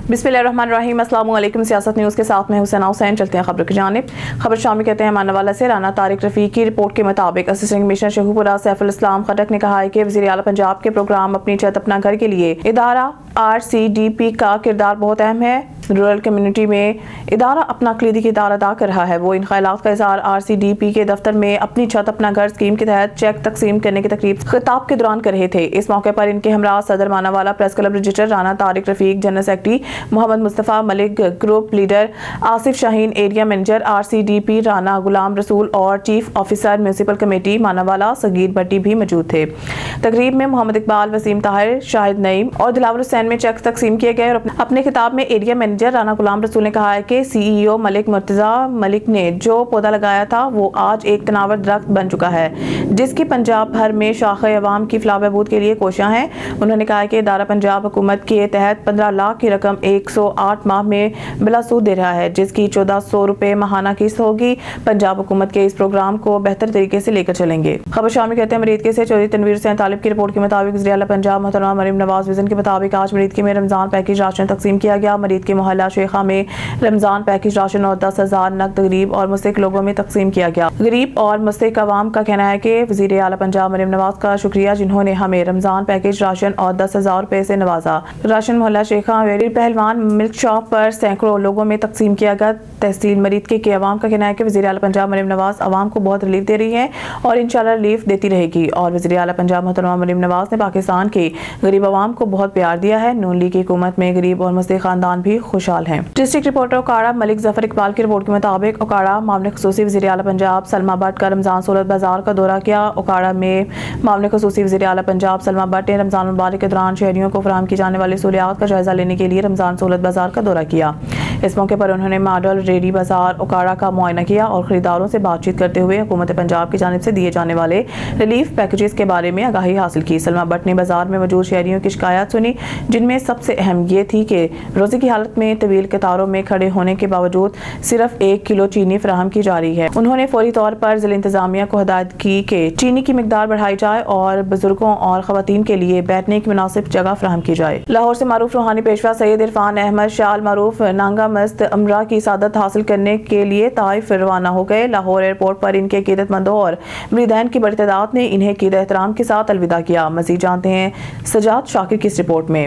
बिस्मिल्लाहिर्रहमानिर्रहीम। अस्सलाम वालेकुम। सियासत न्यूज़ के साथ में हुसैना हुसैन। चलते हैं खबर की जानिब। खबर शामिल कहते हैं मानावाला से राना तारिक रफ़ीक की रिपोर्ट के मुताबिक असिस्टेंट कमिश्नर शहूपुरा सैफुल इस्लाम खटक ने कहा है कि वज़ीर आला पंजाब के प्रोग्राम अपनी छत अपना घर के लिए इदारा RCDP का किरदार बहुत अहम है। रूरल कम्युनिटी में इदारा अपना कलीदी किरदार अदा कर रहा है। वो इन ख्यालात का इज़हार RCDP के दफ्तर में अपनी छत अपना घर स्कीम के तहत चेक तकसीम करने की तकरीब खिताब के दौरान कर रहे थे। इस मौके पर इनके हमरा सदर Manawala press club register Rana Tariq Rafiq, general secretary Mohammad Mustafa Malik, group leader Asif Shaheen, area manager RCDP Rana Ghulam Rasool और chief officer municipal committee Manawala Sagheer Bhatti भी मौजूद थे। तकरीब में मोहम्मद इकबाल, वसीम ताहिर, शाहिद नईम और दिलावर हुसैन में चेक तकसीम किए गए। और अपने खिताब में एरिया मैनेजर राना गुलाम रसूल ने कहा है कि CEO मलिक मुर्तजा मलिक ने जो पौधा लगाया था वो आज एक तनावर दरख्त बन चुका है, जिसकी पंजाब भर में शाखे अवाम की फलाह बहबूद के लिए कोशियां हैं। उन्होंने कहा कि इदारा पंजाब हुकूमत के तहत 15 लाख की रकम 108 माह में बिला सूद दे रहा है, जिसकी 1400 रुपए माहाना किस्त होगी। पंजाब हुकूमत के इस प्रोग्राम को बेहतर तरीके से लेकर चलेंगे। खबर शामिल कहते हैं मरीद के से चौधरी तनवीर हुसैन तालिब की रिपोर्ट के मुताबिक वज़ीर आला पंजाब मोहतरमा मरीम नवाज विजन के मुताबिक आज मरीद के में रमजान पैकेज राशन तकसीम किया गया। मरीद के मोहल्ला शेखा में रमजान पैकेज राशन और 10,000 नकद गरीब और मुस्तहिक लोगों में तकसीम किया गया। गरीब और मुस्तहिक अवाम का कहना है कि वज़ीर आला पंजाब मरीम नवाज का शुक्रिया, जिन्होंने हमें रमजान पैकेज राशन और 10,000 रुपए से नवाजा। राशन मोहल्ला शेखा वेरी पहलवान मिल्क शॉप पर सैकड़ों लोगों में तकसीम किया गया। तहसील मरीद के अवाम का कहना है कि वज़ीर आला पंजाब मरीम नवाज अवाम को बहुत रिलीफ दे रही है और इंशाल्लाह रिलीफ देती रहेगी। और वज़ीर आला पंजाब मोहतरमा मरीम नवाज ने पाकिस्तान के गरीब अवाम को बहुत प्यार दिया है। नून लीग की हुकूमत में गरीब और मुस्तहिक खानदान भी खुशहाल हैं। डिस्ट्रिक्ट रिपोर्टर ओकाड़ा मलिक जफर इकबाल की रिपोर्ट के मुताबिक ओकाड़ा मामले खसूसी वज़ीर आला पंजाब सलमा भट्ट का रमजान सहूलत बाजार का दौरा किया। ओकाड़ा में मामले खसूसी वज़ीर आला पंजाब सलमा भट्ट ने रमजान मुबारक के दौरान शहरियों को फराहम की जाने वाली सहूलियात का जायजा लेने के लिए रमजान सहूलत बाजार का दौरा किया। इस मौके पर उन्होंने मॉडल रेडी बाजार ओकाड़ा का मुआयना किया और खरीदारों से बातचीत करते हुए हुकूमत पंजाब की जानिब से दिए जाने वाले रिलीफ पैकेजेस के बारे में आगाही हासिल की। सलमा भट्ट ने बाजार में मौजूद शहरियों की शिकायत सुनी, जिनमें सबसे अहम ये थी कि रोजे की हालत में तवील कतारों में खड़े होने के बावजूद सिर्फ 1 किलो चीनी फराहम की जा रही है। उन्होंने फौरी तौर पर जिला इंतजामिया को हिदायत की कि चीनी की मिकदार बढ़ाई जाए और बुजुर्गों और खवातीन के लिए बैठने की मुनासिब जगह फराहम की जाए। लाहौर से मारूफ रूहानी पेशवा सैयद इरफान अहमद शाल मारूफ नांगा मस्त अमरा की सादत हासिल करने के लिए ताइफ रवाना हो गए। लाहौर एयरपोर्ट पर इनके अकीदतमंदों और मुरीदैन की बड़ी तादाद ने इन्हें अकीदत एहतराम के साथ अलविदा किया। मज़ीद जानते हैं सजाद शाकिर की इस रिपोर्ट में।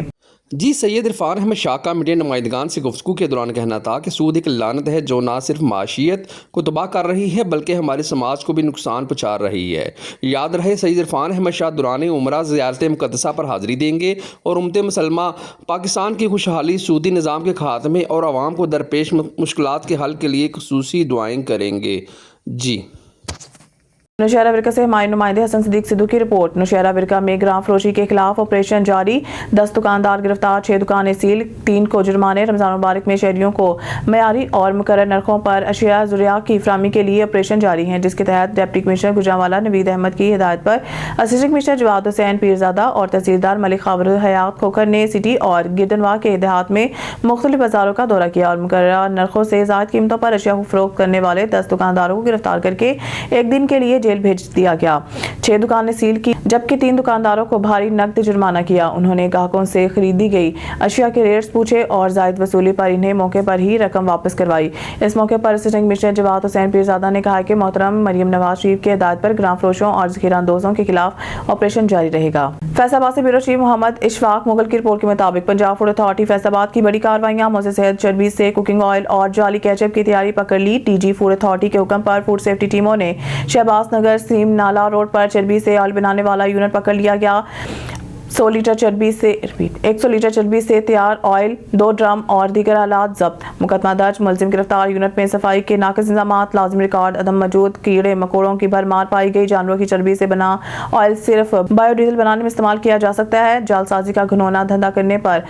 जी सैयद इरफान अहमद शाह का मीडिया नुमाइंदगान से गुफ्तगू के दौरान कहना था कि सूद एक लानत है जो ना सिर्फ माशियत को तबाह कर रही है बल्कि हमारे समाज को भी नुकसान पहुँचा रही है। याद रहे सैयद इरफान अहमद शाह दौरान उमरा ज़ियारत मुक़द्दसा पर हाज़िरी देंगे और उम्मत मुसलमा पाकिस्तान की खुशहाली, सूदी निज़ाम के खात्मे और आवाम को दरपेश मुश्किलात के हल के लिए खुसूसी दुआएं करेंगे। जी नौशहरा विरका से हमारे नुमाइंदे हसन सिद्दीक सिद्धू की रिपोर्ट। नौशहरा विरका में ग्राम फरोशी के खिलाफ ऑपरेशन जारी, 10 दुकानदार गिरफ्तार, 6 दुकानें सील, 3 को जुर्माने। रमजान मुबारक में शहरियों को मयारी और मुकर्रर नरखों पर अशिया ज़ुरिया की फराहमी के लिए ऑपरेशन जारी है, जिसके तहत डिप्टी कमिश्नर गुजरांवाला नवीद अहमद की हिदायत पर असिस्टेंट कमिश्नर जवाद हुसैन पीरजादा और तहसीलदार मलिक खाबर हयात खोखर ने सिटी और गिरदनवा के देहात में मुख्तलिफ बाजारों का दौरा किया और मुकर्रर नरखों से ज़ायद कीमतों पर अशिया को फरोख्त करने वाले 10 दुकानदारों को गिरफ्तार करके एक दिन के लिए जेल भेज दिया गया। 6 दुकानें सील की जबकि 3 दुकानदारों को भारी नकद जुर्माना किया। उन्होंने ग्राहकों से खरीदी गई अशिया के रेट्स पूछे और जायद वसूली पर इन्हें मौके पर ही रकम वापस करवाई। इस मौके पर असिस्टेंट कमिश्नर जवाद हुसैन पीरजादा ने कहा कि मोहतरम मरियम नवाज शरीफ के हिदायत पर ग्राम फरोशों और ज़ख़ीराअंदोज़ों के खिलाफ ऑपरेशन जारी रहेगा। फैसलाबाद से ब्यूरो चीफ मोहम्मद इशफाक मुगल की रिपोर्ट के मुताबिक पंजाब फूड अथॉरिटी फैसलाबाद की बड़ी कार्रवाइयां, मौज़े सेहत चर्बी से कुकिंग ऑयल और जाली केचप की तैयारी पकड़ ली। DG फूड अथॉरिटी के हुक्म पर फूड सेफ्टी टीमों ने शहबाज नगर सीम नाला रोड पर चर्बी से ऑयल बनाने वाला यूनिट पकड़ लिया गया। 100 लीटर चर्बी से तैयार ऑयल, 2 ड्रम और दीगर आलात जब्त। मुकदमा दर्ज, मुलजिम गिरफ्तार। यूनिट में सफाई के नाक़िस इंतज़ामात, लाज़िम रिकॉर्ड अदम मौजूद, कीड़े मकोड़ों की भरमार पाई गई। जानवरों की चर्बी से बना ऑयल सिर्फ बायोडीजल बनाने में इस्तेमाल किया जा सकता है। जालसाजी का घिनौना धंधा करने पर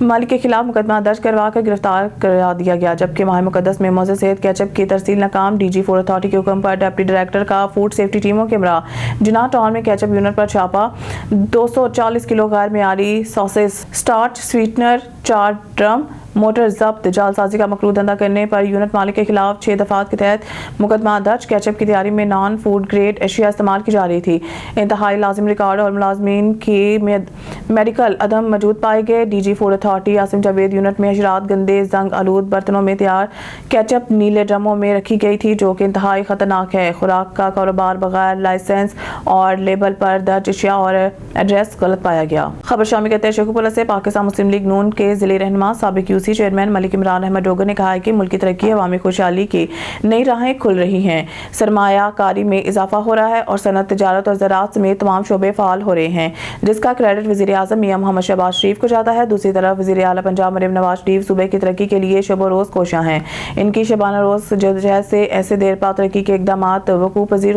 मालिक के खिलाफ मुकदमा दर्ज करवा कर गिरफ्तार करा दिया गया। जबकि माह मुकद्दस में मौज़े सेहत केचप की तरसील नाकाम। DG फूड अथॉरिटी के हुक्म पर डिप्टी डायरेक्टर का फूड सेफ्टी टीमों के हमरा जिनाह टाउन में केचप यूनिट पर छापा। 240 किलो गैर मियारी sauces, starch, sweetener, 4 drum motor जब्त, जालसाजी का मकरूह धंधा करने पर यूनिट मालिक के खिलाफ 6 दफात के तहत मुकदमा दर्ज। केचप की तैयारी में नॉन फूड ग्रेड एशिया इस्तेमाल की जा रही थी। इंतहाई लाजिम रिकॉर्ड और मुलाजमीन की मेडिकल अदम मौजूद पाए गए। DG food authority Asim Javed unit में हशरात गंदे जंग आलूद बर्तनों में तैयार केचप नीले ड्रमों में रखी गई थी, जो कि इंतहाई खतरनाक है। खुराक का कारोबार बगैर लाइसेंस और लेबल पर दर्ज अशिया और एड्रेस गलत पाया गया। खबर शामी कहते हैं शेखुपुरा से पाकिस्तान मुस्लिम लीग नून के जिले रहनुमा साबिक यूसी चेयरमैन मलिक इमरान अहमद डोगर ने कहा है कि मुल्क की तरक्की अवामी खुशहाली की नई राहें खुल रही हैं, सरमाया कारी में इजाफा हो रहा है और सनत, तिजारत और ज़राअत समेत तमाम शोबे फाल हो रहे हैं, जिसका क्रेडिट वज़ीर आज़म मियां मोहम्मद शहबाज शरीफ को जाता है। दूसरी तरफ वज़ीर आला पंजाब मरीम नवाज शरीफ सूबे की तरक्की के लिए शब रोज़ कोशां हैं। इनकी शबाना रोज़ जदोजहद से ऐसे देर पा तरक्की के इक़दामात वक़ूअ पज़ीर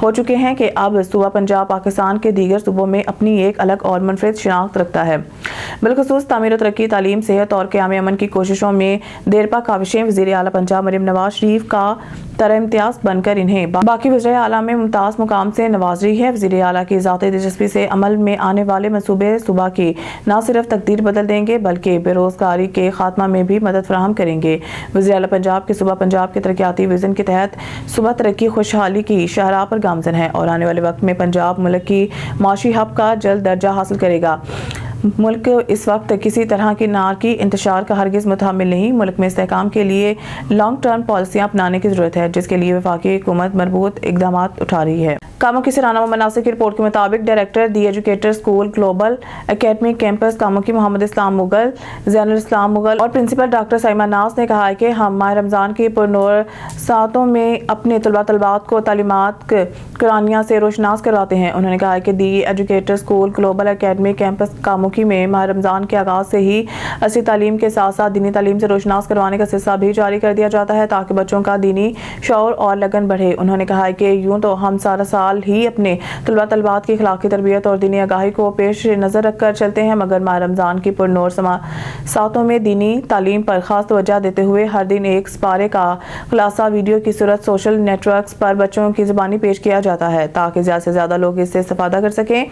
हो चुके हैं कि अब सूबा पंजाब पाकिस्तान के दीगर सूबों में अपनी एक अलग और मुनफरिद शिनाख्त रखता है। बिलखुसूस तामीर और तरक्की, तालीम, सेहत और क़याम अमन की कोशिशों में देरपा काविशें वज़ीर आला पंजाब मरीम नवाज शरीफ का तरह इम्तियाज़ बनकर इन्हें बाकी वज़ीर आला में मुमताज़ मुकाम से नवाज रही है। वज़ीर आला की ज़ाती दिलचस्पी से अमल में आने वाले मनसूबे सूबा की न सिर्फ तकदीर बदल देंगे बल्कि बेरोज़गारी के खात्मा में भी मदद फराहम करेंगे। वज़ीर आला पंजाब के सूबा पंजाब के तरक्याती विज़न के तहत सूबा तरक्की खुशहाली की शाहराह पर गामज़न है और आने वाले वक्त में पंजाब मुल्क की माशी हब का जल्द दर्जा हासिल करेगा। मुल्क इस वक्त किसी तरह की नार की इंतशार का हरगिज़ मुतहम्मिल नहीं। मुल्क में इस्तेहकाम के लिए लॉन्ग टर्म पॉलिसियाँ अपनाने की ज़रूरत है, जिसके लिए वफाकी हुकूमत मरबूत इक़दामात उठा रही है। कामों की सराहना व मनासिब की रिपोर्ट के मुताबिक director the educator school global academy campus Kamoke Mohammad इस्लाम मुगल, ज़ैनुल इस्लाम मुगल और प्रिंसिपल डॉक्टर साइमा नाज ने कहा है कि हम माह रमज़ान की पुरनूर सातों में अपने तलबा तलबात को तालीमात कुरानिया से रोशनास करवाते हैं। उन्होंने कहा कि the educator school global academy campus Kamoke में माह रमज़ान के आगाज़ से ही असली तालीम के साथ साथ दीनी तालीम से रोशनास करवाने का सिलसिला भी जारी कर दिया जाता है, ताकि बच्चों का दीनी शऊर और लगन बढ़े। उन्होंने कहा कि यूँ तो हम सारा साल ही अपने तलबा तलबात की अखलाकी तरबियत और दीनी आगाही को पेश नज़र रखकर चलते हैं, मगर माह रमज़ान की पुरनूर सातों में दीनी तालीम पर खास तवज्जो देते हुए हर दिन एक स्पारे का खुलासा वीडियो की सूरत सोशल नेटवर्क्स पर बच्चों की ज़बानी पेश किया जाता है, ताकि ज़्यादा से ज़्यादा लोग इससे इस्तेफादा कर सकें।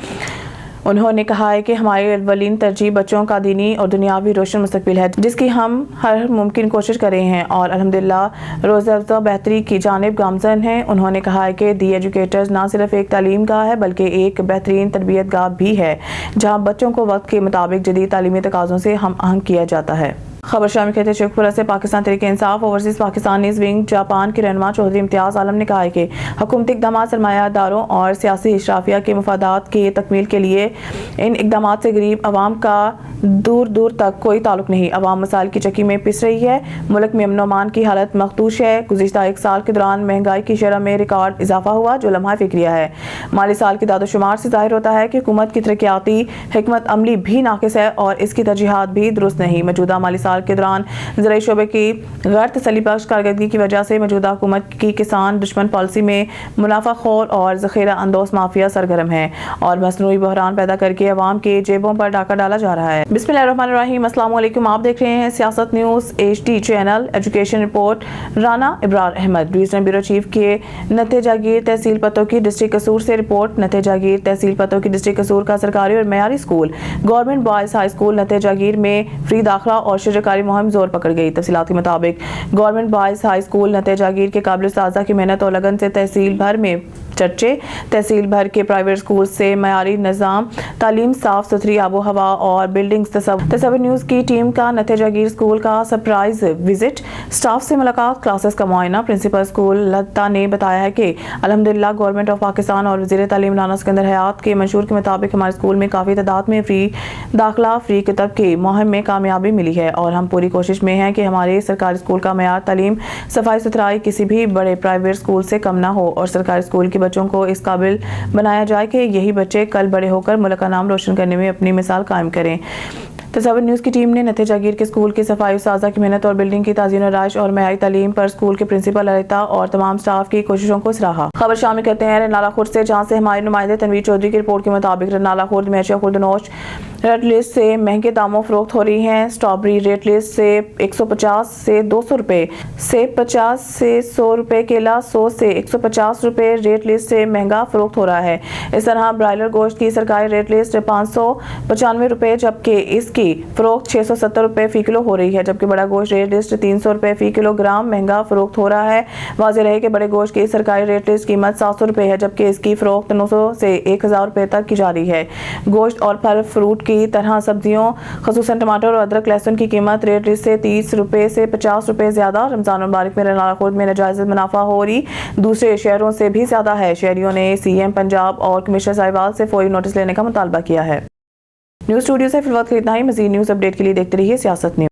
उन्होंने कहा है कि हमारी अव्वलीन तरजीह बच्चों का दीनी और दुनियावी रोशन मुस्तकबिल है, जिसकी हम हर मुमकिन कोशिश कर रहे हैं और अल्हम्दुलिल्लाह रोज़ अफ़ज़ा बेहतरी की जानिब गामज़न हैं। उन्होंने कहा है कि दी एजुकेटर्स ना सिर्फ एक तालीम गाह है बल्कि एक बेहतरीन तरबियत गाह भी है, जहाँ बच्चों को वक्त के मुताबिक जदीद तालीमी तकाज़ों से हम आहंग किया जाता है। खबर शामिल कहते हैं शेखपुरा से Pakistan Tehreek Insaf overseas Pakistanis wing Japan के रहनुमा चौधरी इम्तियाज़ आलम ने कहा है कि हुकूमती इक़दामात सरमायादारों और सियासी इशराफिया के मफादात की तकमील के लिए इन इक़दामात से गरीब आवाम का दूर दूर तक कोई ताल्लुक नहीं। आवाम मसाइल की चक्की में पिस रही है। मुल्क में अमन अमान की हालत मखदूश है। गुज़िश्ता एक साल के दौरान महंगाई की शरह में रिकॉर्ड इजाफा हुआ, जो लम्हा फ़िक्रिया है। माली साल की दादोशुमार से ज़ाहिर होता है कि हुकूमत की तरक्याती हिकमत अमली भी नाकिस है और इसकी तरजीहात भी दुरुस्त नहीं। मौजूदा माली साल के दौरान ज़राई शोबे की गैर तसल्ली बख्श कारकर्दगी की वजह से मौजूदा हुकूमत की किसान दुश्मन पॉलिसी में मुनाफाखोर और ज़ख़ीरा अंदोज़ माफिया सरगर्म है और मसनूई बहरान पैदा करके अवाम के जेबों पर डाका डाला जा रहा है। बिस्मिल्लाहिर्रहमानिर्रहीम, अस्सलाम वालेकुम। आप देख रहे हैं Siyasat news HD channel. Education report Rana Ibrar Ahmad, divisional bureau chief के नते जागीर तहसील पतों की डिस्ट्रिक्ट कसूर से रिपोर्ट। नते जागीर तहसील पतों की डिस्ट्रिक्ट कसूर का सरकारी और मयारी school government boys high school Natte Jagir में फ्री दाखिला और शजरकारी मुहिम जोर पकड़ गई। तफसीलात के मुताबिक government boys high school Natte जागीर के काबिल उस्ताज़ा की मेहनत और लगन से तहसील भर में चर्चे। तहसील भर के प्राइवेट स्कूल से मयारी निज़ाम, तालीम, साफ सुथरी आबो हवा और बिल्डिंग्स। तस्वीर न्यूज़ की टीम का नते जागीर स्कूल का सरप्राइज विजिट, स्टाफ से मुलाकात, क्लासेस का मुआयना। प्रिंसिपल स्कूल लता ने बताया है कि अल्हम्दुलिल्लाह गवर्नमेंट ऑफ पाकिस्तान और वज़ीर तालीम राना सिकंदर हयात के मंशूर के मुताबिक हमारे स्कूल में काफ़ी तादाद में फ्री दाखिला, फ्री किताब की मुहिम में कामयाबी मिली है और हम पूरी कोशिश में हैं कि हमारे सरकारी स्कूल का मयार, तालीम, सफाई सुथराई किसी भी बड़े प्राइवेट स्कूल से कम ना हो और सरकारी स्कूल के बच्चों को इस काबिल बनाया जाए कि यही बच्चे कल बड़े होकर मुल्क का नाम रोशन करने में अपनी मिसाल कायम करें। तस्वीर न्यूज़ की टीम ने नते जागीर के स्कूल की सफाई उस्ताज़ा की मेहनत और बिल्डिंग की ताज़ीन आराइश और मयारी तालीम पर स्कूल के प्रिंसिपल ललिता और तमाम स्टाफ की कोशिशों को सराहा। खबर शामिल करते हैं रनाला खुर्द से, जहां से हमारे नुमाइंदे तनवीर चौधरी की रिपोर्ट के मुताबिक रनाला खुर्द में अशिया खुर्दनोश रेट लिस्ट से महंगे दामों फरोख्त हो रही हैं। स्ट्रॉबेरी रेट लिस्ट से 150 से 200 रुपये, सेब 50 से 100 रुपये, केला 100 से 150 रुपये रेट लिस्ट से महंगा फरोख्त हो रहा है। इस तरह ब्रायलर गोश्त की सरकारी रेट लिस्ट 595 रुपये, जबकि इसकी की फरोख्त 670 रुपये फ़ी किलो हो रही है, जबकि बड़ा गोश्त रेट लिस्ट 300 रुपये फ़ी किलोग्राम महंगा फरोख्त हो रहा है। वाज़ेह रहे कि बड़े गोश्त की सरकारी रेट लिस्ट कीमत 700 रुपये है, जबकि इसकी फरोख्त 900 से 1000 रुपये तक की जा रही है। गोश्त और फल फ्रूट की तरह सब्जियों ख़ुसूसन टमाटर और अदरक लहसुन की कीमत रेट लिस्ट से 30 रुपये से 50 रुपये ज़्यादा। रमज़ान मुबारक में रनाला खुर्द में नाजायज़ मुनाफा हो रही दूसरे शहरों से भी ज़्यादा है। शहरियों ने CM पंजाब और कमिश्नर साहिबाल से फौरी नोटिस लेने का मुतालबा किया है। न्यूज़ स्टूडियो से फिलहाल इतना ही। मज़ीद न्यूज़ अपडेट के लिए देखते रहिए सियासत न्यूज़।